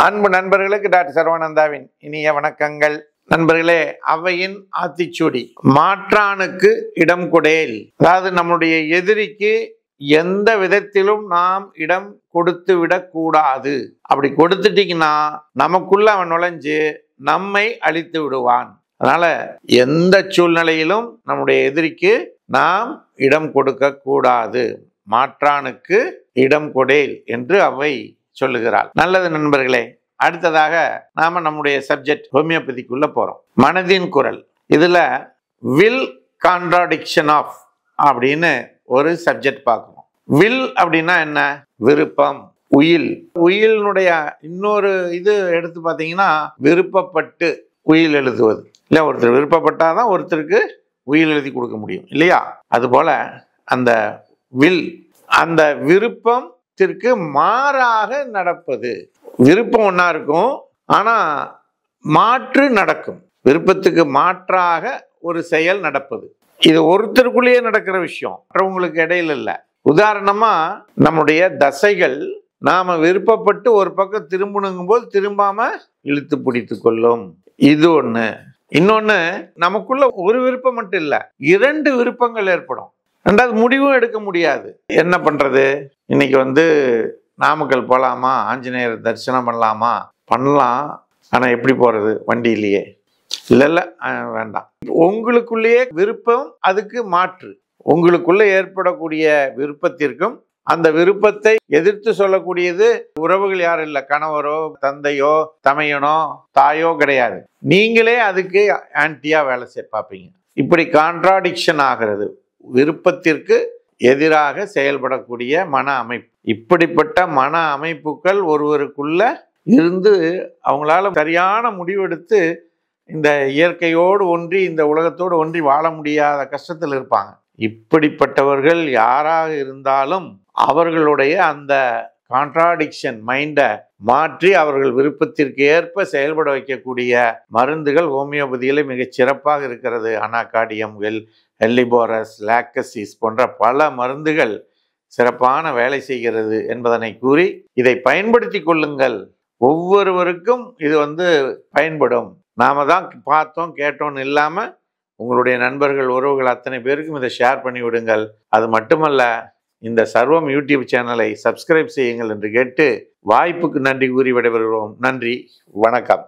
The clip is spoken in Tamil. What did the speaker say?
அன்பு நண்பர்களுக்கு டாக்டர் சரவணந்தாவின் இனிய வணக்கங்கள். நண்பர்களே, அவையின் ஆத்திச்சூடி மாற்றானுக்கு இடம் கொடேல். அதாவது நம்முடைய எதிரிக்கு எந்த விதத்திலும் நாம் இடம் கொடுத்து விடக்கூடாது. அப்படி கொடுத்துட்டீங்கன்னா நமக்குள்ள அவன் நுழைஞ்சு நம்மை அழித்து விடுவான். அதனால எந்த சூழ்நிலையிலும் நம்முடைய எதிரிக்கு நாம் இடம் கொடுக்க கூடாது. மாற்றானுக்கு இடம் கொடேல் என்று அவை சொல்லுகிறாள். நல்லது நண்பர்களே, அடுத்ததாக நாம நம்முடைய சப்ஜெக்ட் ஹோமியோபதிக்குள்ள போறோம். மனதின் குரல். இதுல வில் கான்ட்ராடிக்ஷன் ஆஃப் அப்படின்னு ஒரு சப்ஜெக்ட் பார்க்கணும். வில் அப்படின்னா என்ன? விருப்பம், உயில். உயிலினுடைய இன்னொரு இது எடுத்து பார்த்தீங்கன்னா விருப்பப்பட்டு உயில் எழுதுவது. இல்லை, ஒருத்தர் விருப்பப்பட்டாதான் ஒருத்தருக்கு உயில் எழுதி கொடுக்க முடியும் இல்லையா? அதுபோல அந்த வில், அந்த விருப்பத்திற்கு மாறாக நடப்பது. விருப்பம் ஒன்றா இருக்கும், ஆனால் மாற்று நடக்கும். விருப்பத்துக்கு மாற்றாக ஒரு செயல் நடப்பது. இது ஒருத்தருக்குள்ளேயே நடக்கிற விஷயம், மற்றவங்களுக்கு இடையில இல்லை. உதாரணமா, நம்முடைய தசைகள் நாம விருப்பப்பட்டு ஒரு பக்கம் திரும்பணுங்கும் போது திரும்பாம இழுத்து பிடித்து கொள்ளும். இது ஒண்ணு. இன்னொன்னு, நமக்குள்ள ஒரு விருப்பம் மட்டும் இல்லை, 2 விருப்பங்கள் ஏற்படும். ரெண்டாவது முடிவும் எடுக்க முடியாது. என்ன பண்றது? இன்னைக்கு நாமக்கல் போகலாமா, ஆஞ்சநேயர் தரிசனம் பண்ணலாமா? பண்ணலாம், ஆனால் எப்படி போகிறது? வண்டியிலேயே. இல்லை வேண்டாம். உங்களுக்குள்ளேயே விருப்பம், அதுக்கு மாற்று. உங்களுக்குள்ள ஏற்படக்கூடிய விருப்பத்திற்கும் அந்த விருப்பத்தை எதிர்த்து சொல்லக்கூடியது உறவுகள் யாரும் இல்லை. கணவரோ தந்தையோ தமையனோ தாயோ கிடையாது. நீங்களே அதுக்கு ஆன்டியா வேலை பார்ப்பீங்க. இப்படி கான்ட்ராடிக்ஷன் ஆகிறது. விருப்பத்திற்கு எதிராக செயல்படக்கூடிய மன அமைப்பு. இப்படிப்பட்ட மன அமைப்புகள் ஒருவருக்குள்ள இருந்து அவங்களால சரியான முடிவெடுத்து இந்த இயற்கையோடு ஒன்றி இந்த உலகத்தோடு ஒன்றி வாழ முடியாத கஷ்டத்தில் இருப்பாங்க. இப்படிப்பட்டவர்கள் யாராக இருந்தாலும் அவர்களுடைய அந்த கான்ட்ராடிக்ஷன் மைண்டை மாற்றி அவர்கள் விருப்பத்திற்கு ஏற்ப செயல்பட வைக்கக்கூடிய மருந்துகள் ஹோமியோபதியில மிகச் சிறப்பாக இருக்கிறது. அனாகார்டியம், ஹெல்லிபோரஸ், லாக்டசிஸ் போன்ற பல மருந்துகள் சிறப்பான வேலை செய்கிறது என்பதனை கூறி இதை பயன்படுத்தி கொள்ளுங்கள். ஒவ்வொருவருக்கும் இது பயன்படும். நாம தான் பார்த்தோம் கேட்டோன்னு இல்லாம உங்களுடைய நண்பர்கள், உறவுகள் அத்தனை பேருக்கும் இதை ஷேர் பண்ணி விடுங்கள். அது மட்டுமல்ல, இந்த சர்வம் யூடியூப் சேனலை சப்ஸ்கிரைப் செய்யுங்கள் என்று கேட்டு வாய்ப்புக்கு நன்றி கூறி விடைபெறுகிறோம். நன்றி, வணக்கம்.